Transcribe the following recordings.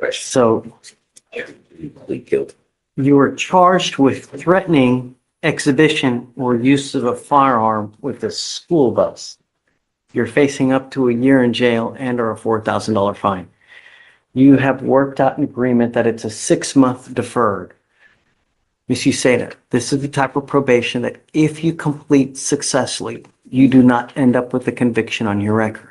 So you were charged with threatening exhibition or use of a firearm with a school bus. You're facing up to a year in jail and or a $4,000 fine. You have worked out an agreement that it's a 6-month deferred. Miss Useda, this is the type of probation that if you complete successfully, you do not end up with a conviction on your record.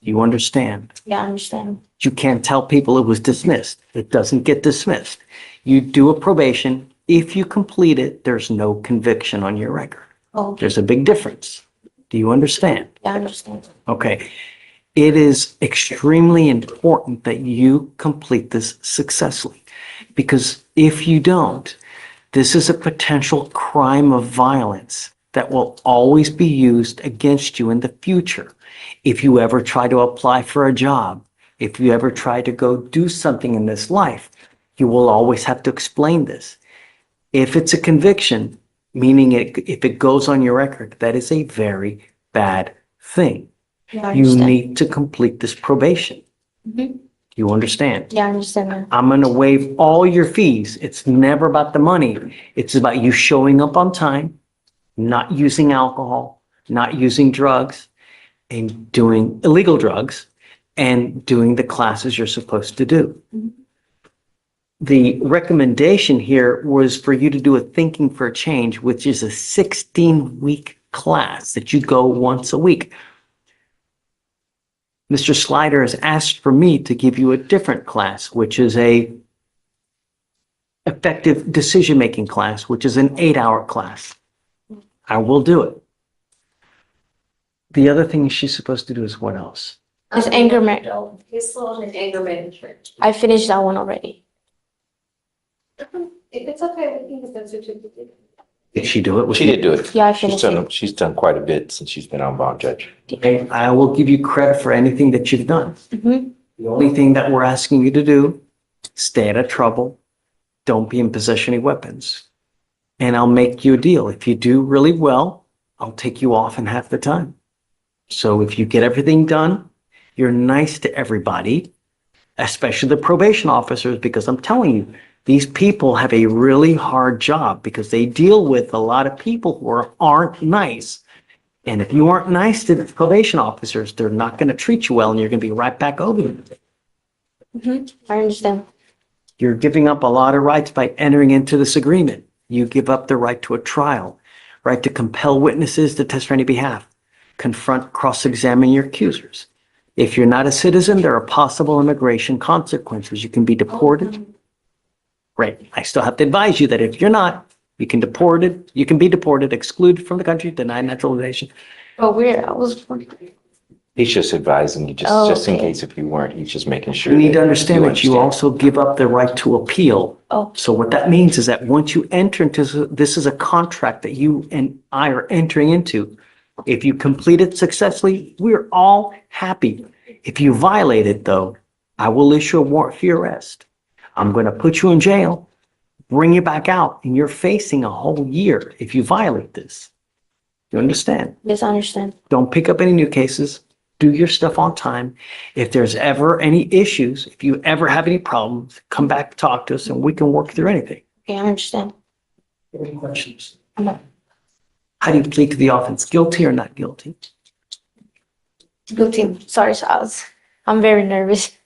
You understand? Yeah, I understand. You can't tell people it was dismissed. It doesn't get dismissed. You do a probation. If you complete it, there's no conviction on your record. Oh, There's a big difference. Do you understand? yeah, I understand. Okay. It is extremely important that you complete this successfully, because if you don't, this is a potential crime of violence that will always be used against you in the future. If you ever try to apply for a job, if you ever try to go do something in this life, you will always have to explain this. If it's a conviction, meaning if it goes on your record, that is a very bad thing. Yeah, I You understand. need to complete this probation. Mhm. You understand? Yeah, I understand that. I'm going to waive all your fees. It's never about the money. It's about you showing up on time, not using alcohol, not using drugs, and doing illegal drugs, and doing the classes you're supposed to do. Mhm. The recommendation here was for you to do a Thinking for a Change, which is a 16-week class that you go once a week. Mr. Slider has asked for me to give you a different class, which is a effective decision-making class, which is an 8-hour class. I will do it. The other thing she's supposed to do is what else? It's anger His law and anger management. I finished that one already. If it's okay with you, that's what you do. Did she do it? Was She did do it. Yeah, I She's finished done, it. she's done quite a bit since she's been on bond, Judge. Okay, I will give you credit for anything that you've done. Mhm. The only thing that we're asking you to do, stay out of trouble. Don't be in possession of weapons. And I'll make you a deal. If you do really well, I'll take you off in half the time. So if you get everything done, you're nice to everybody, especially the probation officers, because I'm telling you, these people have a really hard job because they deal with a lot of people who aren't nice. And if you aren't nice to the probation officers, they're not going to treat you well, and you're going to be right back over them. Mhm. I understand. You're giving up a lot of rights by entering into this agreement. You give up the right to a trial, right to compel witnesses to test on your behalf, confront, cross-examine your accusers. If you're not a citizen, there are possible immigration consequences. You can be deported. Right. I still have to advise you that if you're not, you can be deported, excluded from the country, denied naturalization. Oh, weird. I was. He's just advising you, Oh, just in okay. case if you weren't, he's just making sure. You need to that understand that you also give up the right to appeal. Oh, So what that means is that once you enter into, this is a contract that you and I are entering into. If you complete it successfully, we're all happy. If you violate it though, I will issue a warrant for your arrest. I'm going to put you in jail, bring you back out, and you're facing a whole year if you violate this. You understand? yes, I understand. Don't pick up any new cases. Do your stuff on time. If there's ever any issues, if you ever have any problems, come back, talk to us, and we can work through anything. Okay, I understand. Any questions? No. How do you plead to the offense? Guilty or not guilty? Guilty. Sorry, I'm very nervous.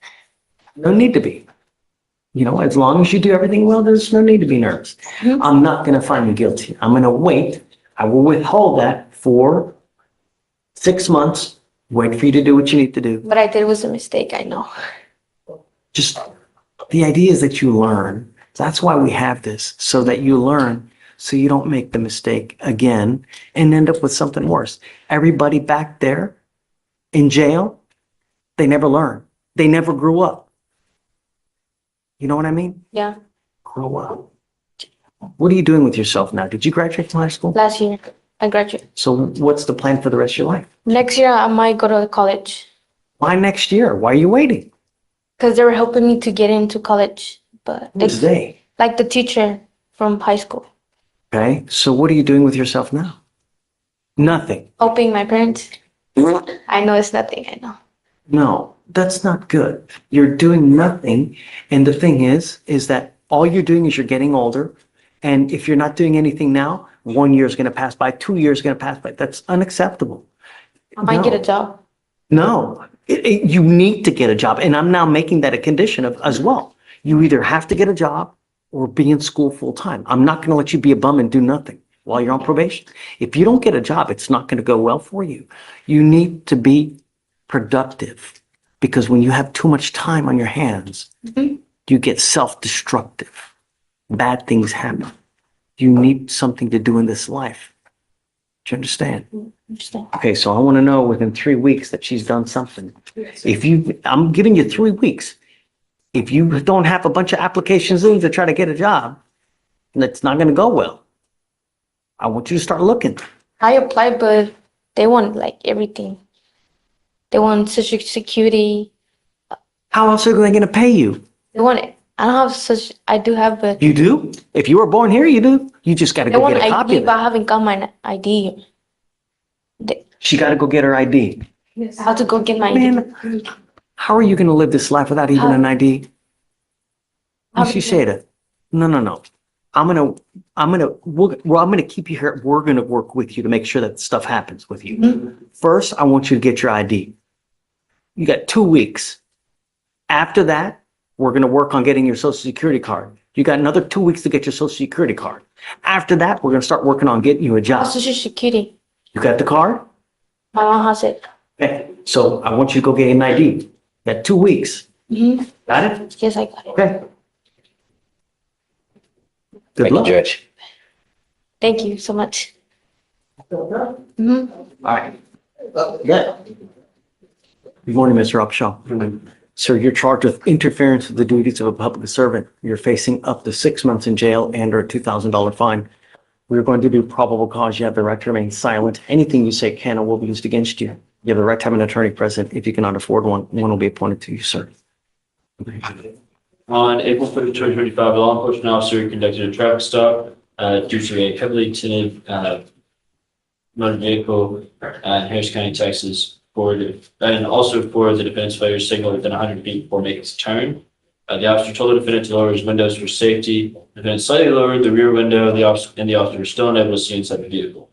No need to be. You know, as long as you do everything well, there's no need to be nervous. Mhm. I'm not going to find you guilty. I'm going to wait. I will withhold that for 6 months. Wait for you to do what you need to do. What I did was a mistake, I know. Just the idea is that you learn. That's why we have this, so that you learn, so you don't make the mistake again and end up with something worse. Everybody back there in jail, they never learn. They never grew up. You know what I mean? Yeah, Grow up. What are you doing with yourself now? Did you graduate from high school? last year I graduated. So what's the plan for the rest of your life? Next year I might go to college Why next year? Why are you waiting? because they were helping me to get into college, but Who's they? like the teacher from high school, Okay, so what are you doing with yourself now? Nothing. helping my parents. I know it's nothing, I know. No, That's not good. You're doing nothing. And the thing is that all you're doing is you're getting older. And if you're not doing anything now, 1 year is going to pass by, 2 years is going to pass by. That's unacceptable. I might get a No. job. No, you need to get a job. And I'm now making that a condition of as well. You either have to get a job or be in school full time. I'm not going to let you be a bum and do nothing while you're on probation. If you don't get a job, it's not going to go well for you. You need to be productive because when you have too much time on your hands, you get self-destructive. Bad things happen. You need something to do in this life. Do you understand? Understand. Okay, so I want to know within 3 weeks that she's done something. I'm giving you 3 weeks. If you don't have a bunch of applications in to try to get a job, that's not going to go well. I want you to start looking. I applied, but they want like everything. They want Social Security. How else are they going to pay you? They want it. I don't have such. I do have, but You do? If you were born here, you do. You just got to they go want get a copy ID, of but I it. haven't got my ID. She got to go get her ID. I have to go get my ID. Man, how are you going to live this life without even an ID? How- She said it. No. I'm gonna keep you here. We're gonna work with you to make sure that stuff happens with you. First, I want you to get your ID. You got 2 weeks. After that, we're gonna work on getting your social security card. You got another 2 weeks to get your social security card. After that, we're gonna start working on getting you a job. Social Security. You got the card? My mom has it. Okay, so I want you to go get an ID. You got 2 weeks. Mm-hmm. Got it? Yes, I got it. Okay. Good Thank you, luck. Judge. Thank you so much. Mm-hmm. All right. Yeah. Good morning, Mr. Upshaw. Sir, you're charged with interference with the duties of a public servant. You're facing up to 6 months in jail and or a $2,000 fine. We're going to do probable cause. You have the right to remain silent. Anything you say can or will be used against you. You have the right to have an attorney present. If you cannot afford one, one will be appointed to you, sir. On April 5th, 2025, a law enforcement officer conducted a traffic stop due to a heavily tinted motor vehicle in Harris County, Texas, and also for the defendant's failure to signal within 100 feet before making his turn. The officer told the defendant to lower his windows for safety. The defendant slightly lowered the rear window, the officer was still unable to see inside the vehicle.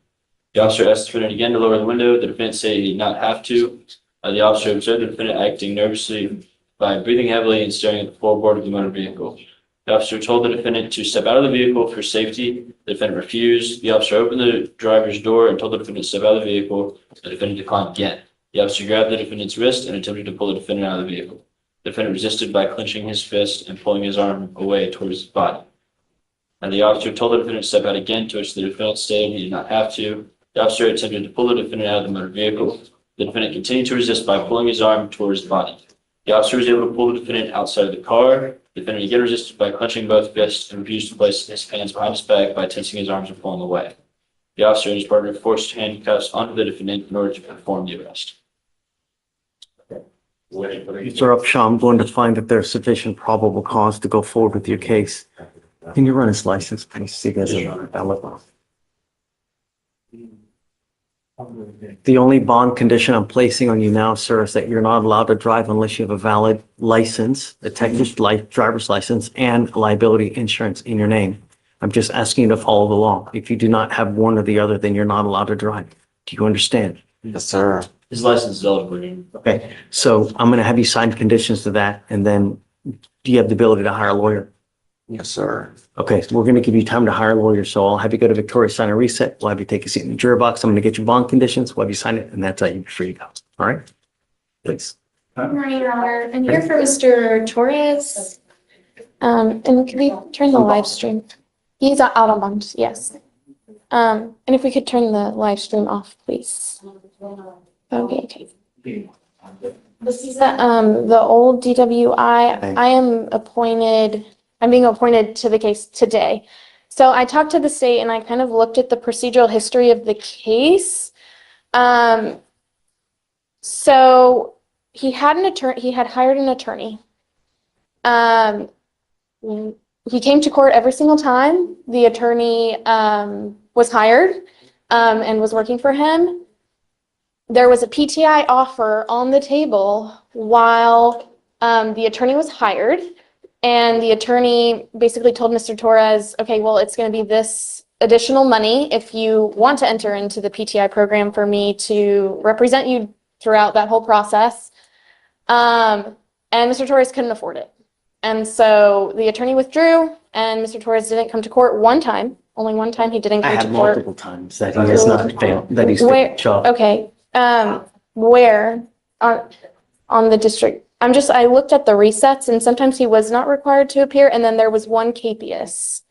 The officer asked the defendant again to lower the window. The defendant said he did not have to. The officer observed the defendant acting nervously by breathing heavily and staring at the floorboard of the motor vehicle. The officer told the defendant to step out of the vehicle for safety. The defendant refused. The officer opened the driver's door and told the defendant to step out of the vehicle. The defendant declined again. The officer grabbed the defendant's wrist and attempted to pull the defendant out of the vehicle. The defendant resisted by clenching his fist and pulling his arm away towards his body. And the officer told the defendant to step out again, to which the defendant stated he did not have to. The officer attempted to pull the defendant out of the motor vehicle. The defendant continued to resist by pulling his arm towards his body. The officer was able to pull the defendant outside of the car. The defendant again resisted by clenching both fists and refused to place his hands behind his back by tensing his arms and pulling away. The officer and his partner forced handcuffs onto the defendant in order to perform the arrest. Mr. Upshaw, I'm going to find that there's sufficient probable cause to go forward with your case. Can you run his license, please? See if there's a valid one. The only bond condition I'm placing on you now, sir, is that you're not allowed to drive unless you have a valid license, a Texas driver's license, and liability insurance in your name. I'm just asking you to follow the law. If you do not have one or the other, then you're not allowed to drive. Do you understand? Yes, sir. His license is eligible. Okay, so I'm going to have you sign conditions to that, and then do you have the ability to hire a lawyer? Yes, sir. Okay, so we're going to give you time to hire a lawyer, so I'll have you go to Victoria, sign a reset. We'll have you take a seat in the juror box. I'm going to get you bond conditions. We'll have you sign it, and that's how you're free to go. All right? Please. Good morning, Your Honor. I'm here for Mr. Torres. And could we turn the live stream? He's out on bond, yes. And if we could turn the live stream off, please. That would be okay. This is the old DWI. I'm being appointed to the case today. So I talked to the state and I kind of looked at the procedural history of the case. So he had an attorney, he had hired an attorney. He came to court every single time the attorney was hired and was working for him. there was a PTI offer on the table while the attorney was hired. And the attorney basically told Mr. Torres, okay, well, it's going to be this additional money if you want to enter into the PTI program for me to represent you throughout that whole process. And Mr. Torres couldn't afford it. And so the attorney withdrew and Mr. Torres didn't come to court one time. Only one time he didn't I come to have court. multiple times that he has not failed, that he's Where- failed job. Okay, where on the district? I looked at the resets and sometimes he was not required to appear and then there was one capias.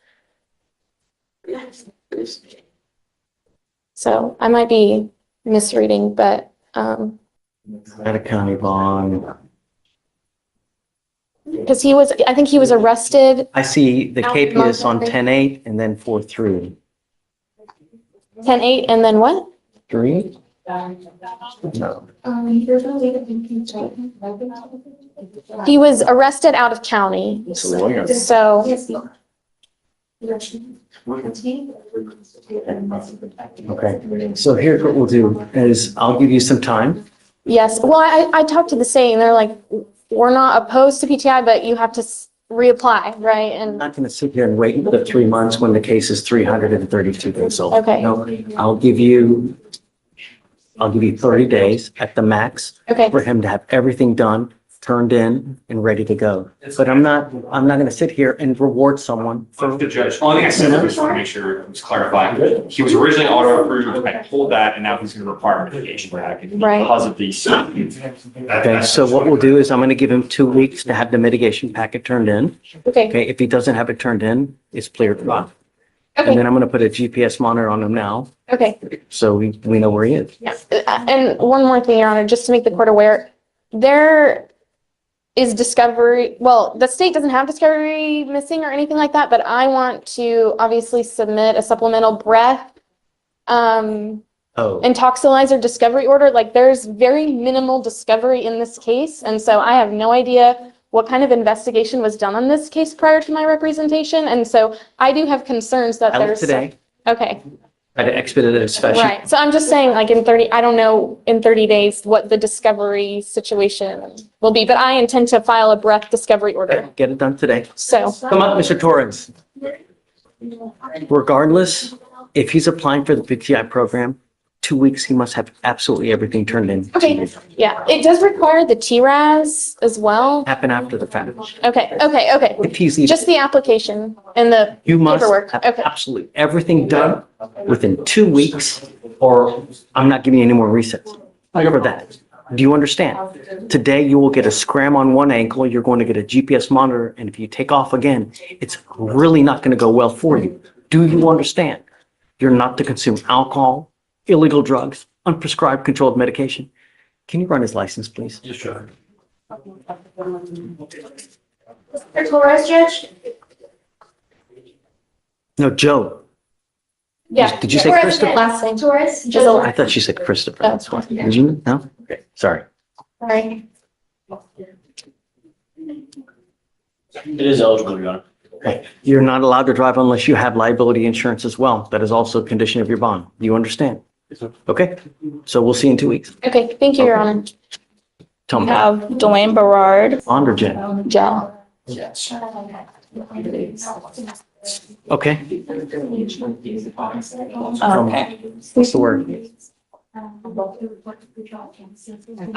So I might be misreading, but, At a county bond. because I think he was arrested I see the Out KPS on monthly. 10/8 and then 4/3. 10/8 and then what? 3? No. He was arrested out of county, It's a lawyer. so, Okay, so here's what we'll do is I'll give you some time. yes. Well, I talked to the state and they're like, we're not opposed to PTI, but you have to reapply, right? I'm And, not going to sit here and wait the 3 months when the case is 332 days old. Okay. No, I'll give you 30 days at the max okay, for him to have everything done, turned in and ready to go. But I'm not going to sit here and reward someone for, The judge, only thing I said, I just want to make sure it was clarified. He was originally auto approved, I pulled that, and now he's going to require a mitigation package Right. because of these. okay, so what we'll do is I'm going to give him 2 weeks to have the mitigation packet turned in. okay, Okay, if he doesn't have it turned in, it's clear to drop. And okay, then I'm going to put a GPS monitor on him now, okay. so we know where he is. Yeah, and one more thing, Your Honor, just to make the court aware, there is discovery, well, the state doesn't have discovery missing or anything like that, but I want to obviously submit a supplemental breath Oh, intoxilizer discovery order. Like, there's very minimal discovery in this case, and so I have no idea what kind of investigation was done on this case prior to my representation, and so I do have concerns that I look there's. today, Okay. try to expedite it especially. Right, so I'm just saying, like, I don't know in 30 days what the discovery situation will be, but I intend to file a breath discovery order, Get it done today. so. Come up, Mr. Torrance. Regardless, if he's applying for the PTI program, 2 weeks, he must have absolutely everything turned in. Okay, yeah, it does require the TRAS as well. Happen after the fact. Okay, If he's, just the application and the you must paperwork, have okay. absolutely everything done within 2 weeks, or I'm not giving you any more resets for that. Do you understand? Today, you will get a scram on one ankle, you're going to get a GPS monitor, and if you take off again, it's really not going to go well for you. Do you understand? You're not to consume alcohol, illegal drugs, unprescribed controlled medication. Can you run his license, please? Yes, sure. Mr. Torres, Judge? No, Joe. Yeah. Did you say Torres Christopher? again. Last name. Torres? Giselle. I thought she said Christopher. That's fine. Did you? No? Okay, sorry. Sorry. It is eligible, Your Honor. Okay. You're not allowed to drive unless you have liability insurance as well. That is also a condition of your bond. Do you understand? Okay, so we'll see you in 2 weeks. Okay, thank you, Your Honor. Tell We me, have Dwayne Berard, bond or Jen? Gel. Okay, Okay. what's the word? I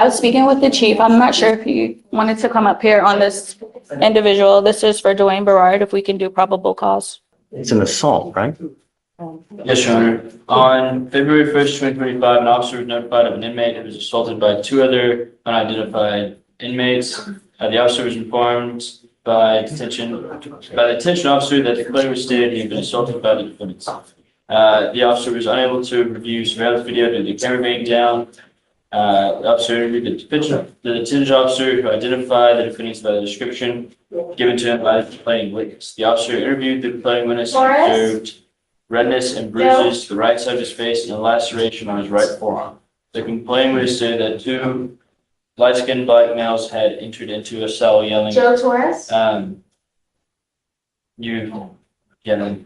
was speaking with the chief. I'm not sure if he wanted to come up here on this individual. This is for Dwayne Berard, if we can do probable cause. It's an assault, right? Yes, Your Honor. On February 1st, 2025, an officer was notified of an inmate who was assaulted by 2 other unidentified inmates. The officer was informed by the detention officer that the complaint was stated he had been assaulted by the defendants. The officer was unable to review surveillance video due to the camera being down. The officer interviewed the detention officer who identified the defendants by the description given to him by the complaining witness. The officer interviewed the complaining witness and Torres? observed redness and bruises to the right side of his face and a laceration on his right forearm. The complaining witness said that 2 light-skinned black males had entered into a cell yelling, Joe Torres? I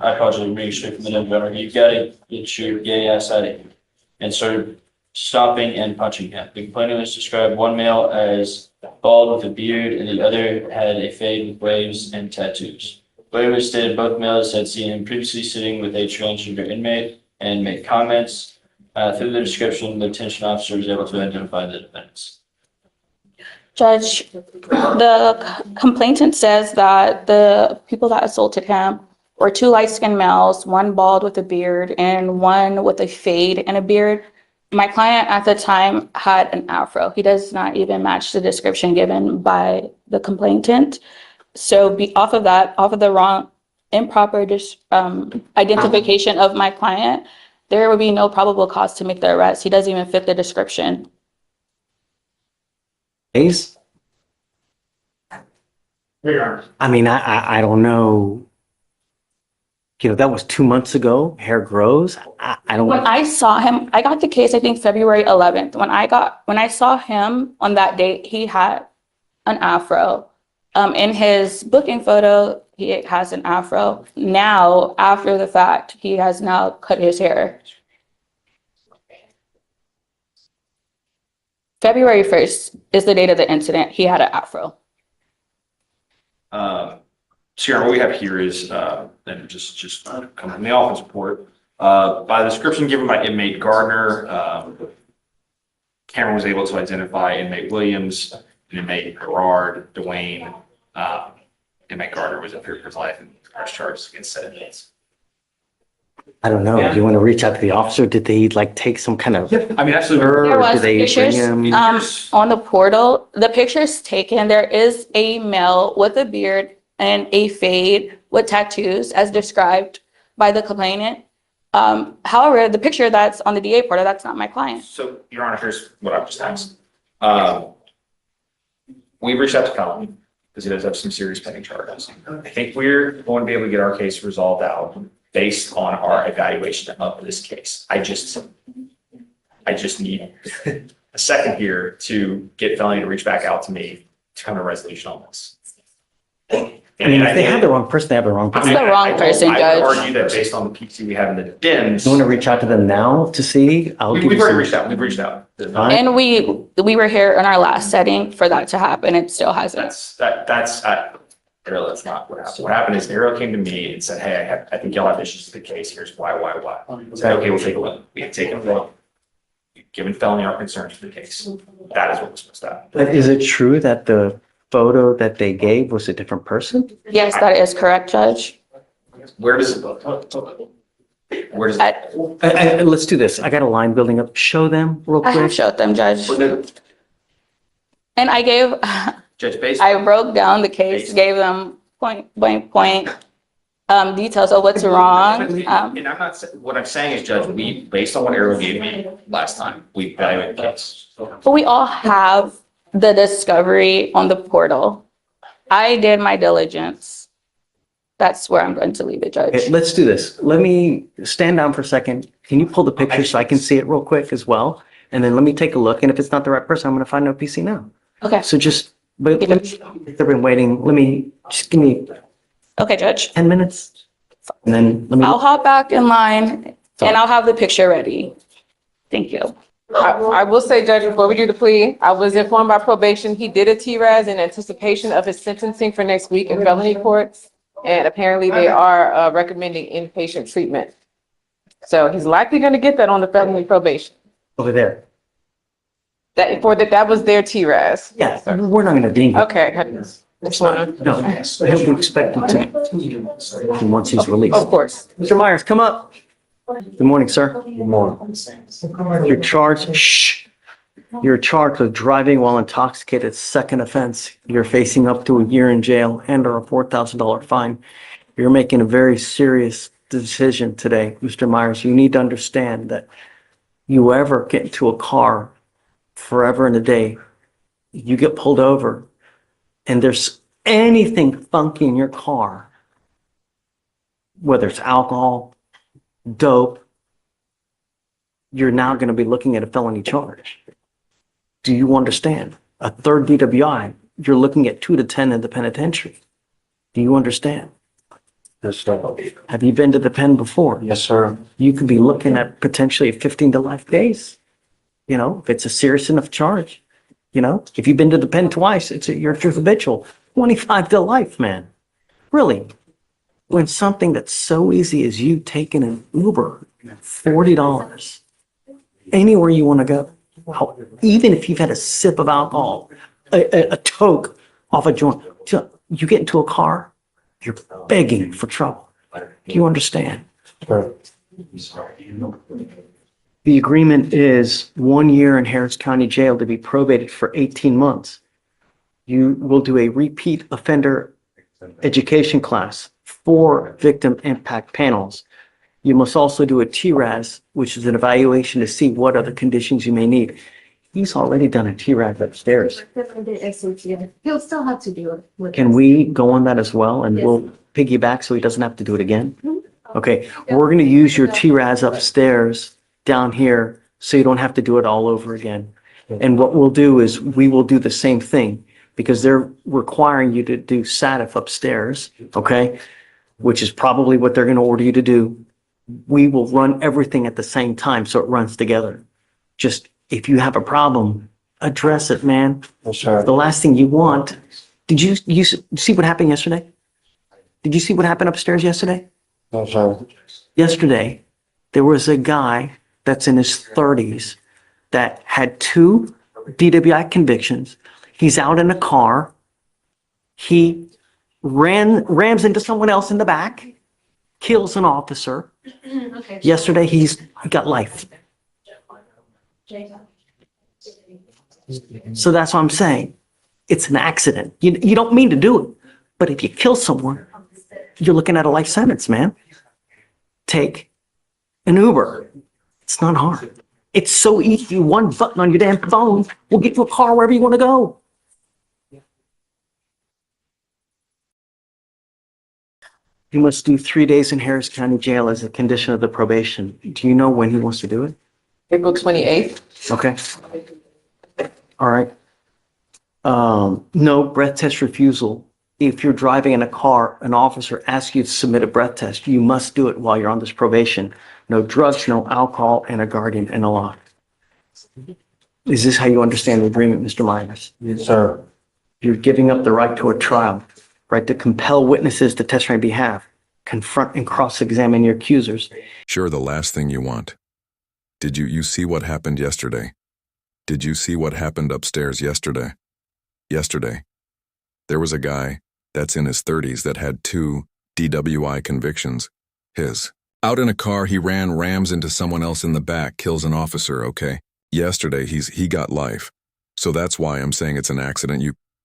apologize, I'm reading straight from the note, Your Honor. You gotta get your gay ass out of here. And started stopping and punching him. The complainant was described one male as bald with a beard and the other had a fade with waves and tattoos. Witness stated both males had seen him previously sitting with a transgender inmate and made comments. Through the description, the detention officer was able to identify the defendants. Judge, the complainant says that the people that assaulted him were two light-skinned males, one bald with a beard and one with a fade and a beard. My client at the time had an afro. He does not even match the description given by the complainant. So off of the wrong, improper identification of my client, there would be no probable cause to make the arrest. He doesn't even fit the description. Days? Your Honor. I mean, I don't know. You know, that was 2 months ago. Hair grows. I don't. When I saw him, I got the case, I think February 11th. When I saw him on that date, he had an afro. In his booking photo, he has an afro. Now, after the fact, he has now cut his hair. February 1st is the date of the incident. He had an afro. So Your Honor, what we have here is, and just come from the office report. By the description given by inmate Gardner, Cameron was able to identify inmate Williams, inmate Gerard, Dwayne. Inmate Gardner was in fear for his life and press charges against said inmates. I don't know. Do you want to reach out to the officer? Did they like take some kind of? I mean, absolutely. There Or was did they bring pictures him? on the portal. The pictures taken, there is a male with a beard and a fade with tattoos as described by the complainant. However, the picture that's on the DA portal, that's not my client. So, Your Honor, here's what I've just asked. We reached out to felony because he does have some serious pending charges. I think we're going to be able to get our case resolved out based on our evaluation of this case. I just need a second here to get felony to reach back out to me to come to a resolution on this. I mean, if they have the wrong person, they have the wrong person. It's the wrong person, I would Judge. argue that based on the PC we have in the DIMS. You want to reach out to them now to see? I'll give We've you already some. reached out. We've reached out. Fine. And we were here in our last setting for that to happen. It still hasn't. Ariel, that's not what happened. What happened is Ariel came to me and said, hey, I think y'all have issues with the case. Here's why. I said, okay, we'll take a look. We have taken a look. We've given felony our concerns for the case. That is what was supposed to happen. But is it true that the photo that they gave was a different person? Yes, that is correct, Judge. Where does it? Let's do this. I got a line building up. Show them real I have quick. showed them, Judge. And I gave, Judge, based. I broke down the case, gave them point, details of what's wrong. And I'm not, what I'm saying is, Judge, based on what Ariel gave me last time, we evaluated the case. But we all have the discovery on the portal. I did my diligence. That's where I'm going to leave it, Okay, Judge. let's do this. Let me stand down for a second. Can you pull the picture so I can see it real quick as well? And then let me take a look. And if it's not the right person, I'm going to find no PC now. Okay, So just, but they've been waiting. Just give me okay, Judge. 10 minutes. And then let me. I'll hop back in line and I'll have the picture ready. Thank you. I will say, Judge, before we do the plea, I was informed by probation, he did a TRAS in anticipation of his sentencing for next week in felony courts. And apparently they are recommending inpatient treatment. So he's likely going to get that on the felony probation. Over there. That was their TRAS. Yeah, we're not going to ding him. Okay. Just wanna- No, he'll be expected to once he's released. Of course. Mr. Myers, come up. Good morning, sir. Good morning. You're charged, you're charged with driving while intoxicated, second offense. You're facing up to a year in jail and or a $4,000 fine. You're making a very serious decision today, Mr. Myers. You need to understand that you ever get into a car forever and a day, you get pulled over and there's anything funky in your car, whether it's alcohol, dope, you're now going to be looking at a felony charge. Do you understand? A third DWI, you're looking at 2 to 10 in the penitentiary. Do you understand? Yes, sir. Have you been to the pen before? Yes, sir. You could be looking at potentially 15 to life days. if it's a serious enough charge, if you've been to the pen twice, you're habitual, 25 to life, man. Really. When something that's so easy as you taking an Uber, $40, anywhere you want to go, even if you've had a sip of alcohol, a toke off a joint, you get into a car, you're begging for trouble. Do you understand? Sir. The agreement is 1 year in Harris County Jail to be probated for 18 months. You will do a repeat offender education class, 4 victim impact panels. You must also do a TRAS, which is an evaluation to see what other conditions you may need. He's already done a TRAS upstairs. He'll still have to do it. with Can us. we go on that as well? And we'll piggyback so he doesn't have to do it again? Okay, we're going to use your TRAS upstairs down here so you don't have to do it all over again. And what we'll do is we will do the same thing because they're requiring you to do SATIF upstairs, okay? Which is probably what they're going to order you to do. We will run everything at the same time so it runs together. Just if you have a problem, address it, man. Yes, sir. The last thing you want. Did you see what happened yesterday? Did you see what happened upstairs yesterday? Yes, sir. Yesterday, there was a guy that's in his 30s that had 2 DWI convictions. He's out in a car. He rams into someone else in the back, kills an officer. Okay. Yesterday, he got life. So that's what I'm saying. It's an accident. You don't mean to do it, but if you kill someone, you're looking at a life sentence, man. Take an Uber. It's not hard. It's so easy. One button on your damn phone will get you a car wherever you want to go. He must do 3 days in Harris County Jail as a condition of the probation. Do you know when he wants to do it? April 28th. Okay. All right. No breath test refusal. If you're driving in a car, an officer asks you to submit a breath test, you must do it while you're on this probation. No drugs, no alcohol, and a guardian and a lock. Is this how you understand the agreement, Mr. Myers? Yes, sir. You're giving up the right to a trial, right to compel witnesses to testify on behalf, confront and cross-examine your accusers. Sure, the last thing you want. Did you see what happened yesterday? Did you see what happened upstairs yesterday? Yesterday, there was a guy that's in his 30s that had 2 DWI convictions. Out in a car, he rams into someone else in the back, kills an officer, okay? Yesterday, he got life. So that's why I'm saying it's an accident.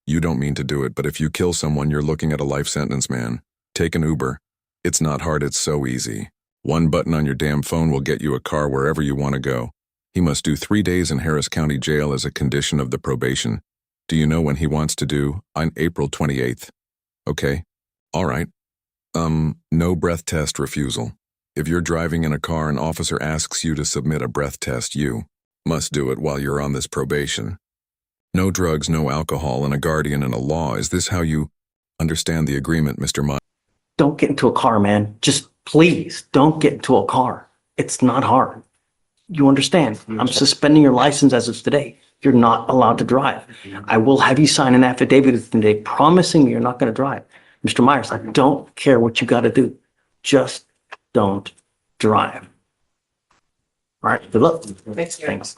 You don't mean to do it, but if you kill someone, you're looking at a life sentence, man. Take an Uber. It's not hard, it's so easy. One button on your damn phone will get you a car wherever you want to go. He must do 3 days in Harris County Jail as a condition of the probation. Do you know when he wants to do? On April 28th. Okay. All right. No breath test refusal. If you're driving in a car, an officer asks you to submit a breath test, you must do it while you're on this probation. No drugs, no alcohol, and a guardian and a law. Is this how you understand the agreement, Mr. Myers? Don't get into a car, man. Just please don't get into a car. It's not hard. You understand? I'm suspending your license as of today. You're not allowed to drive. I will have you sign an affidavit today promising you're not going to drive. Mr. Myers, I don't care what you got to do. Just don't drive. All right, good luck. Thanks. Thanks.